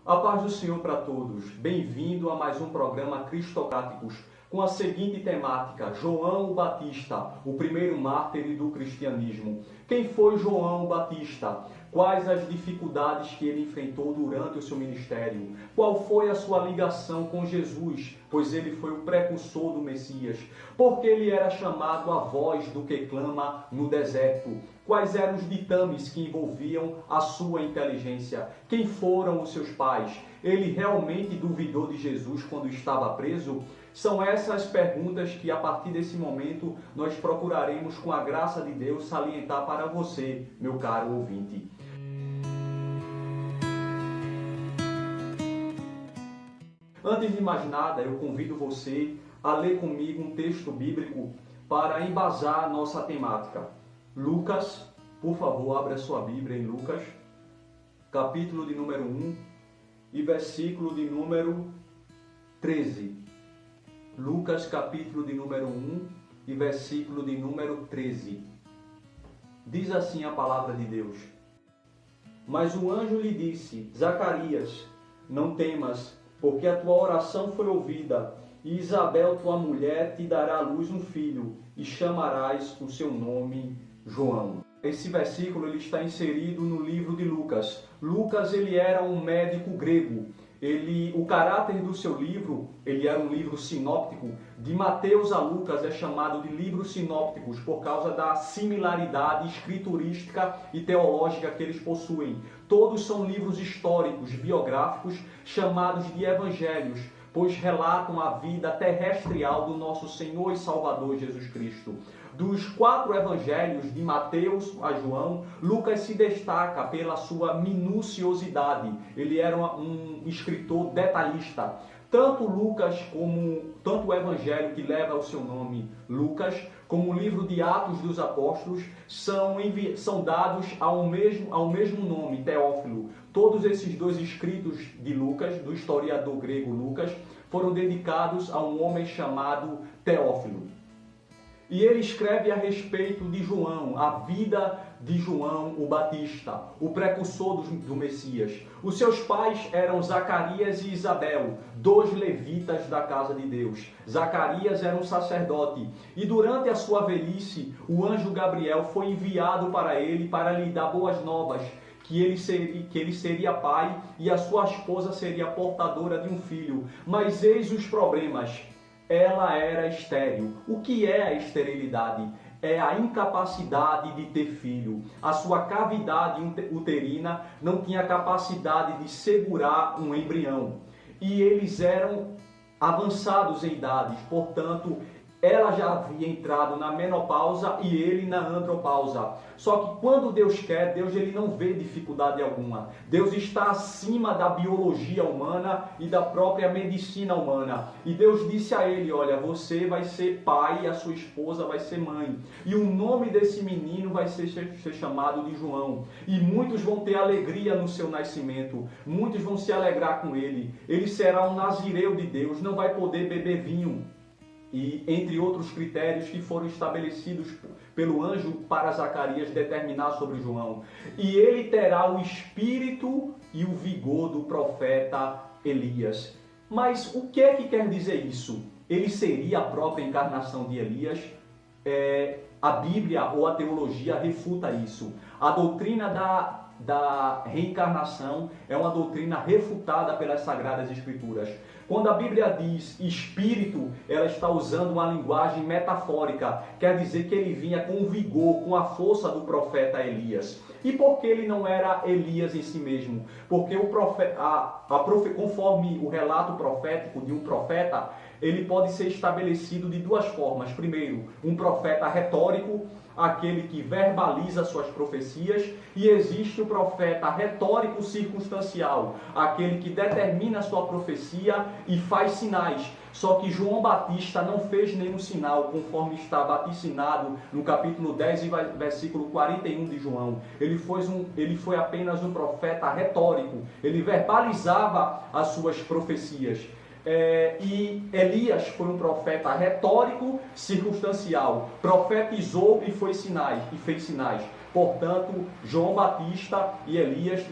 A paz do Senhor para todos. Bem-vindo a mais um programa Cristocáticos com a seguinte temática: João o Batista, o primeiro mártir do cristianismo. Quem foi João o Batista? Quais as dificuldades que ele enfrentou durante o seu ministério? Qual foi a sua ligação com Jesus, pois ele foi o precursor do Messias? Por que ele era chamado a voz do que clama no deserto? Quais eram os ditames que envolviam a sua inteligência? Quem foram os seus pais? Ele realmente duvidou de Jesus quando estava preso? São essas perguntas que, a partir desse momento, nós procuraremos, com a graça de Deus, salientar para você, meu caro ouvinte. Antes de mais nada, eu convido você a ler comigo um texto bíblico para embasar a nossa temática. Lucas, por favor, abra sua Bíblia em Lucas, capítulo de número 1 e versículo de número 13. Lucas, capítulo de número 1 e versículo de número 13. Diz assim a palavra de Deus: Mas o anjo lhe disse: Zacarias, não temas, porque a tua oração foi ouvida, e Isabel, tua mulher, te dará à luz um filho, e chamarás o seu nome João. Esse versículo ele está inserido no livro de Lucas. Lucas ele era um médico grego. O caráter do seu livro, ele era um livro sinóptico. De Mateus a Lucas é chamado de livros sinópticos por causa da similaridade escriturística e teológica que eles possuem. Todos são livros históricos, biográficos, chamados de evangelhos, pois relatam a vida terrestrial do nosso Senhor e Salvador Jesus Cristo. Dos 4 evangelhos, de Mateus a João, Lucas se destaca pela sua minuciosidade. Ele era um escritor detalhista. Tanto o evangelho que leva o seu nome Lucas, como o livro de Atos dos Apóstolos, são dados ao mesmo nome, Teófilo. Todos esses 2 escritos de Lucas, do historiador grego Lucas, foram dedicados a um homem chamado Teófilo. E ele escreve a respeito de João, a vida de João o Batista, o precursor do Messias. Os seus pais eram Zacarias e Isabel, 2 levitas da casa de Deus. Zacarias era um sacerdote e durante a sua velhice, o anjo Gabriel foi enviado para ele para lhe dar boas novas, que ele seria pai e a sua esposa seria portadora de um filho. Mas eis os problemas. Ela era estéril. O que é a esterilidade? É a incapacidade de ter filho. A sua cavidade uterina não tinha capacidade de segurar um embrião. E eles eram avançados em idades, portanto, ela já havia entrado na menopausa e ele na andropausa. Só que quando Deus quer, Deus ele não vê dificuldade alguma. Deus está acima da biologia humana e da própria medicina humana. E Deus disse a ele: olha, você vai ser pai e a sua esposa vai ser mãe. E o nome desse menino vai ser chamado de João. E muitos vão ter alegria no seu nascimento. Muitos vão se alegrar com ele. Ele será um nazireu de Deus, não vai poder beber vinho. E entre outros critérios que foram estabelecidos pelo anjo para Zacarias determinar sobre João. E ele terá o espírito e o vigor do profeta Elias. Mas o que é que quer dizer isso? Ele seria a própria encarnação de Elias? A Bíblia ou a teologia refuta isso. A doutrina da reencarnação é uma doutrina refutada pelas Sagradas Escrituras. Quando a Bíblia diz espírito, ela está usando uma linguagem metafórica. Quer dizer que ele vinha com o vigor, com a força do profeta Elias. E por que ele não era Elias em si mesmo? Porque o profeta, conforme o relato profético de um profeta, ele pode ser estabelecido de 2 formas. Primeiro, um profeta retórico, aquele que verbaliza suas profecias, e existe o profeta retórico circunstancial, aquele que determina a sua profecia e faz sinais. Só que João Batista não fez nenhum sinal, conforme está vaticinado no capítulo 10 e versículo 41 de João. Ele foi apenas um profeta retórico, ele verbalizava as suas profecias. E Elias foi um profeta retórico, circunstancial, profetizou e fez sinais. Portanto, João Batista e Elias,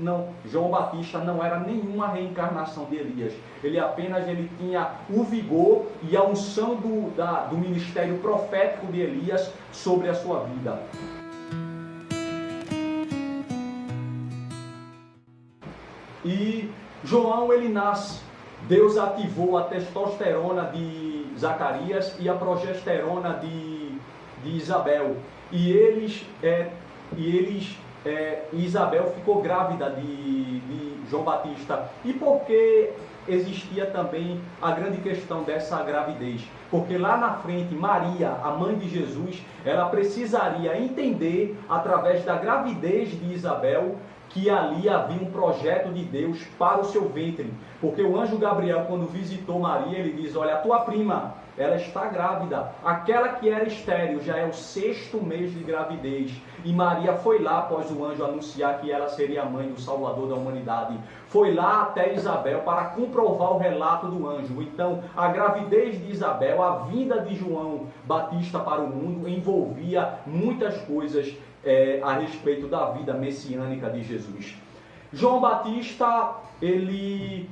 João Batista não era nenhuma reencarnação de Elias. Ele tinha o vigor e a unção do ministério profético de Elias sobre a sua vida. E João, ele nasce. Deus ativou a testosterona de Zacarias e a progesterona de Isabel. E Isabel ficou grávida de João Batista. E por que existia também a grande questão dessa gravidez? Porque lá na frente, Maria, a mãe de Jesus, ela precisaria entender, através da gravidez de Isabel, que ali havia um projeto de Deus para o seu ventre. Porque o anjo Gabriel, quando visitou Maria, ele diz: olha, a tua prima, ela está grávida. Aquela que era estéril, já é o 6º mês de gravidez. E Maria foi lá, após o anjo anunciar que ela seria a mãe do Salvador da humanidade. Foi lá até Isabel para comprovar o relato do anjo. Então, a gravidez de Isabel, a vinda de João Batista para o mundo, envolvia muitas coisas a respeito da vida messiânica de Jesus. João Batista, ele,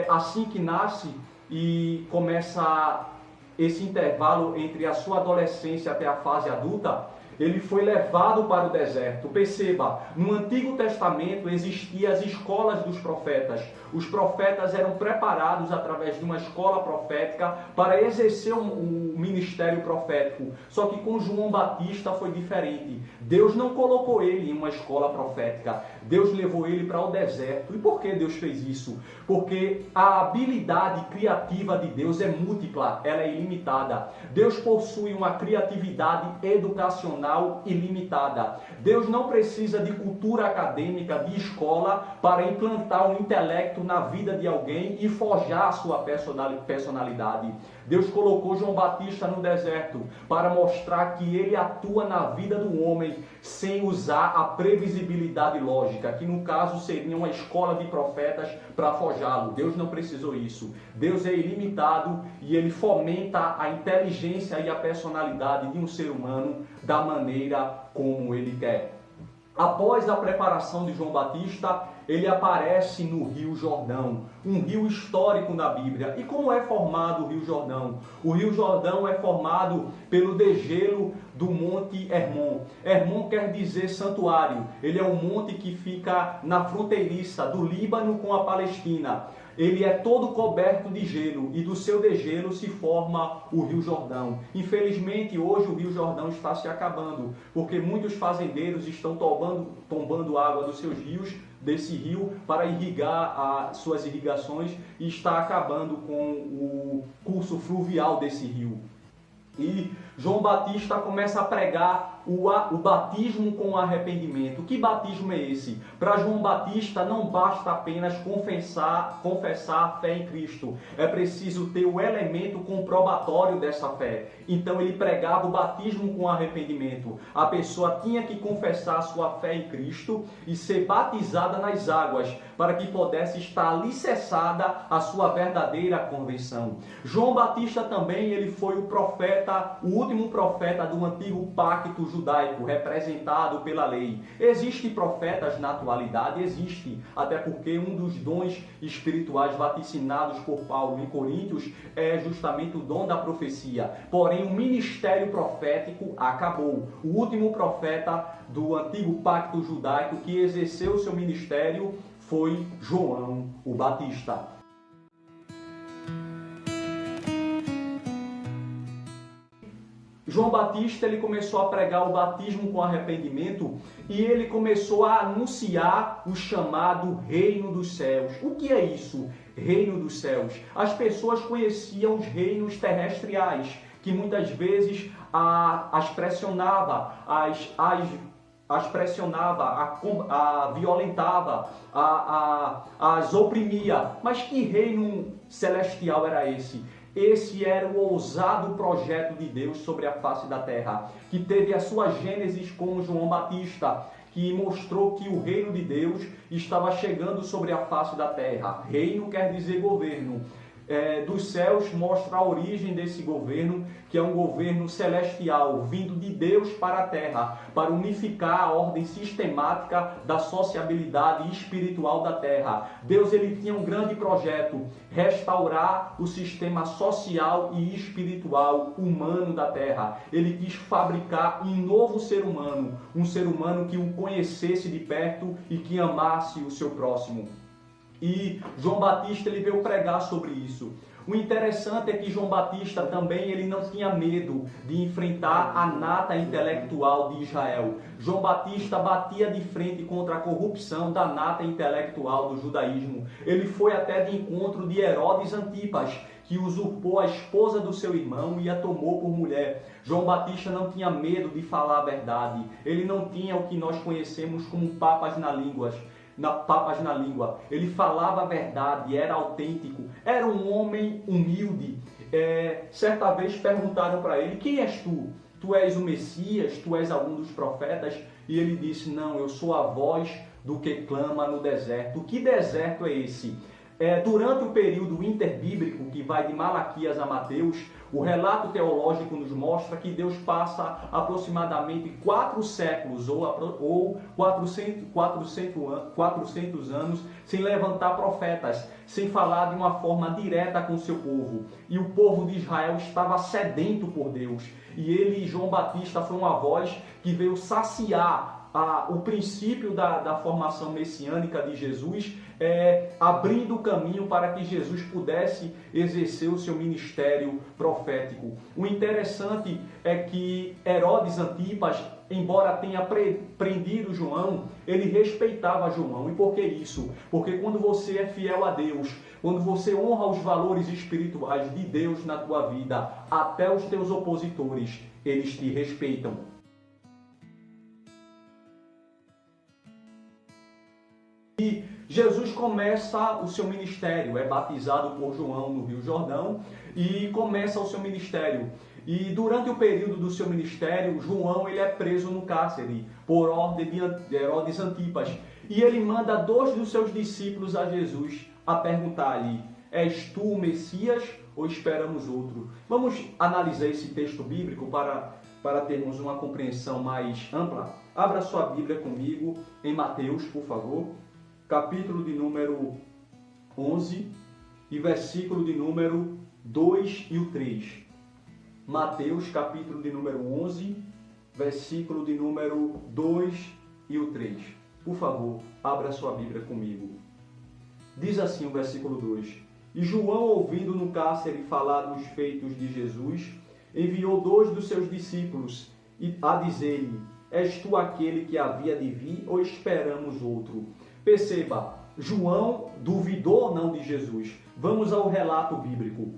assim que nasce e começa esse intervalo entre a sua adolescência até a fase adulta, ele foi levado para o deserto. Perceba, no Antigo Testamento existiam as escolas dos profetas. Os profetas eram preparados através de uma escola profética para exercer o ministério profético. Só que com João Batista foi diferente. Deus não colocou ele em uma escola profética. Deus levou ele para o deserto. E por que Deus fez isso? Porque a habilidade criativa de Deus é múltipla, ela é ilimitada. Deus possui uma criatividade educacional ilimitada. Deus não precisa de cultura acadêmica, de escola, para implantar um intelecto na vida de alguém e forjar a sua personalidade. Deus colocou João Batista no deserto para mostrar que ele atua na vida do homem sem usar a previsibilidade lógica, que no caso seria uma escola de profetas para forjá-lo. Deus não precisou isso. Deus é ilimitado e ele fomenta a inteligência e a personalidade de um ser humano da maneira como ele quer. Após a preparação de João Batista, ele aparece no Rio Jordão, um rio histórico na Bíblia. E como é formado o Rio Jordão? O Rio Jordão é formado pelo degelo do Monte Hermon. Hermon quer dizer santuário. Ele é um monte que fica na fronteiriça do Líbano com a Palestina. Ele é todo coberto de gelo e do seu degelo se forma o Rio Jordão. Infelizmente, hoje o Rio Jordão está se acabando, porque muitos fazendeiros estão tombando água dos seus rios, desse rio, para irrigar as suas irrigações, e está acabando com o curso fluvial desse rio. E João Batista começa a pregar o batismo com arrependimento. Que batismo é esse? Para João Batista não basta apenas confessar a fé em Cristo. É preciso ter o elemento comprobatório dessa fé. Então ele pregava o batismo com arrependimento. A pessoa tinha que confessar a sua fé em Cristo e ser batizada nas águas, para que pudesse estar alicerçada a sua verdadeira conversão. João Batista também, ele foi o profeta, o último profeta do antigo pacto judaico, representado pela lei. Existem profetas na atualidade? Existe, até porque um dos dons espirituais vaticinados por Paulo em Coríntios é justamente o dom da profecia. Porém, o ministério profético acabou. O último profeta do antigo pacto judaico que exerceu o seu ministério foi João o Batista. João Batista, ele começou a pregar o batismo com arrependimento e ele começou a anunciar o chamado Reino dos Céus. O que é isso? Reino dos Céus. As pessoas conheciam os reinos terrestriais, que muitas vezes as pressionava, as pressionava, violentava, as oprimia. Mas que reino celestial era esse? Esse era o ousado projeto de Deus sobre a face da terra, que teve a sua gênese com João Batista, que mostrou que o reino de Deus estava chegando sobre a face da terra. Reino quer dizer governo. dos céus mostra a origem desse governo, que é um governo celestial, vindo de Deus para a terra, para unificar a ordem sistemática da sociabilidade espiritual da terra. Deus ele tinha um grande projeto, restaurar o sistema social e espiritual humano da terra. Ele quis fabricar um novo ser humano, um ser humano que o conhecesse de perto e que amasse o seu próximo. E João Batista ele veio pregar sobre isso. O interessante é que João Batista também ele não tinha medo de enfrentar a nata intelectual de Israel. João Batista batia de frente contra a corrupção da nata intelectual do judaísmo. Ele foi até de encontro de Herodes Antipas, que usurpou a esposa do seu irmão e a tomou por mulher. João Batista não tinha medo de falar a verdade. Ele não tinha o que nós conhecemos como papas na língua. Ele falava a verdade, era autêntico, era um homem humilde. Certa vez perguntaram para ele: quem és tu? Tu és o Messias? Tu és algum dos profetas? E ele disse: não, eu sou a voz do que clama no deserto. Que deserto é esse? Durante o período interbíblico, que vai de Malaquias a Mateus, o relato teológico nos mostra que Deus passa aproximadamente 4 séculos ou 400 anos sem levantar profetas, sem falar de uma forma direta com o seu povo. E o povo de Israel estava sedento por Deus. E ele, João Batista, foi uma voz que veio saciar o princípio da formação messiânica de Jesus, abrindo o caminho para que Jesus pudesse exercer o seu ministério profético. O interessante é que Herodes Antipas, embora tenha prendido João, ele respeitava João. E por que isso? Porque quando você é fiel a Deus, quando você honra os valores espirituais de Deus na tua vida, até os teus opositores, eles te respeitam. E Jesus começa o seu ministério, é batizado por João no Rio Jordão e começa o seu ministério. E durante o período do seu ministério, João ele é preso no cárcere por ordem de Herodes Antipas. E ele manda 2 dos seus discípulos a Jesus a perguntar-lhe: és tu o Messias ou esperamos outro? Vamos analisar esse texto bíblico para termos uma compreensão mais ampla. Abra sua Bíblia comigo em Mateus, por favor. Capítulo de número 11 e versículo de número 2 e o 3. Mateus, capítulo de número 11, versículo de número 2 e o 3. Por favor, abra sua Bíblia comigo. Diz assim o versículo 2. E João, ouvindo no cárcere falar dos feitos de Jesus, enviou 2 dos seus discípulos a dizer-lhe: és tu aquele que havia de vir ou esperamos outro? Perceba, João duvidou não de Jesus. Vamos ao relato bíblico.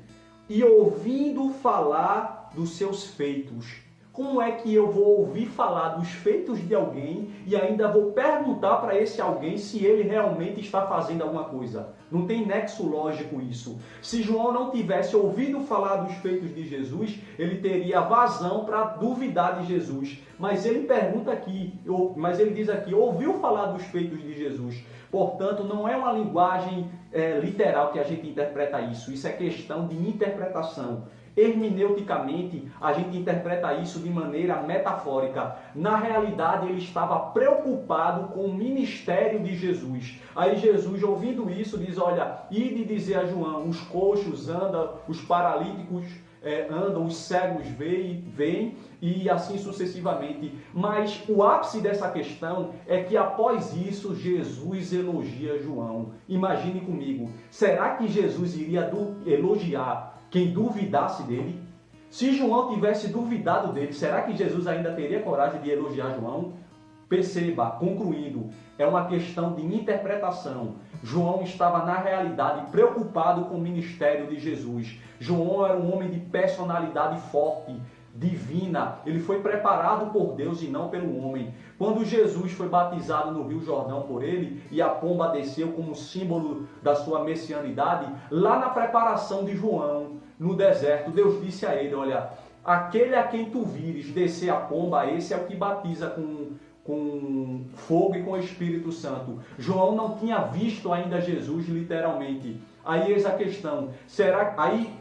E ouvindo falar dos seus feitos. Como é que eu vou ouvir falar dos feitos de alguém e ainda vou perguntar para esse alguém se ele realmente está fazendo alguma coisa? Não tem nexo lógico isso. Se João não tivesse ouvido falar dos feitos de Jesus, ele teria vazão para duvidar de Jesus. Mas ele pergunta aqui, mas ele diz aqui, ouviu falar dos feitos de Jesus. Portanto, não é uma linguagem literal que a gente interpreta isso. Isso é questão de interpretação. Hermeneuticamente, a gente interpreta isso de maneira metafórica. Na realidade, ele estava preocupado com o ministério de Jesus. Aí Jesus, ouvindo isso, diz: olha, ide dizer a João, os coxos andam, os paralíticos andam, os cegos veem, e assim sucessivamente. Mas o ápice dessa questão é que após isso, Jesus elogia João. Imagine comigo, será que Jesus iria elogiar quem duvidasse dele? Se João tivesse duvidado dele, será que Jesus ainda teria coragem de elogiar João? Perceba, concluindo, é uma questão de interpretação. João estava, na realidade, preocupado com o ministério de Jesus. João era um homem de personalidade forte, divina. Ele foi preparado por Deus e não pelo homem. Quando Jesus foi batizado no Rio Jordão por ele e a pomba desceu como símbolo da sua messianidade, lá na preparação de João, no deserto, Deus disse a ele: olha, aquele a quem tu vires descer a pomba, esse é o que batiza com fogo e com o Espírito Santo. João não tinha visto ainda Jesus literalmente. Aí eis a questão, aí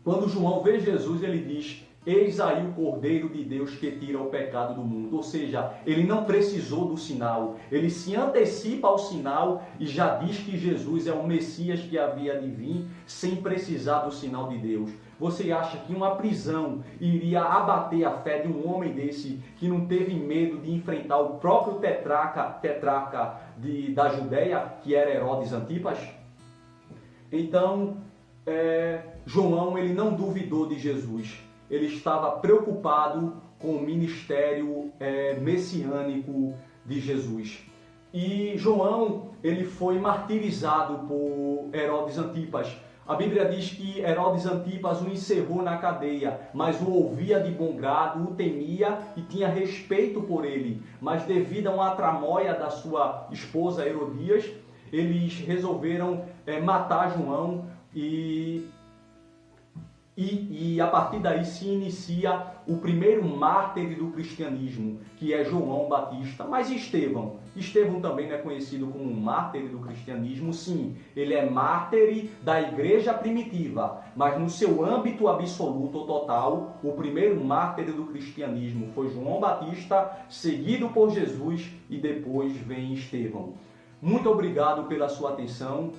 quando João vê Jesus, ele diz: eis aí o Cordeiro de Deus que tira o pecado do mundo. Ou seja, ele não precisou do sinal. Ele se antecipa ao sinal e já diz que Jesus é o Messias que havia de vir sem precisar do sinal de Deus. Você acha que uma prisão iria abater a fé de um homem desse que não teve medo de enfrentar o próprio tetrarca da Judéia, que era Herodes Antipas? Então, João ele não duvidou de Jesus. Ele estava preocupado com o ministério messiânico de Jesus. E João ele foi martirizado por Herodes Antipas. A Bíblia diz que Herodes Antipas o encerrou na cadeia, mas o ouvia de bom grado, o temia e tinha respeito por ele. Mas devido a uma tramóia da sua esposa Herodias, eles resolveram matar João e a partir daí se inicia o primeiro mártir do cristianismo, que é João Batista. Mas Estevão? Estevão também não é conhecido como um mártir do cristianismo, sim. Ele é mártir da igreja primitiva, mas no seu âmbito absoluto ou total, o primeiro mártir do cristianismo foi João Batista, seguido por Jesus e depois vem Estevão. Muito obrigado pela sua atenção.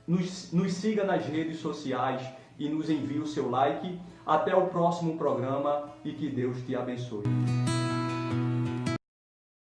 Nos siga nas redes sociais e nos envie o seu like. Até o próximo programa e que Deus te abençoe.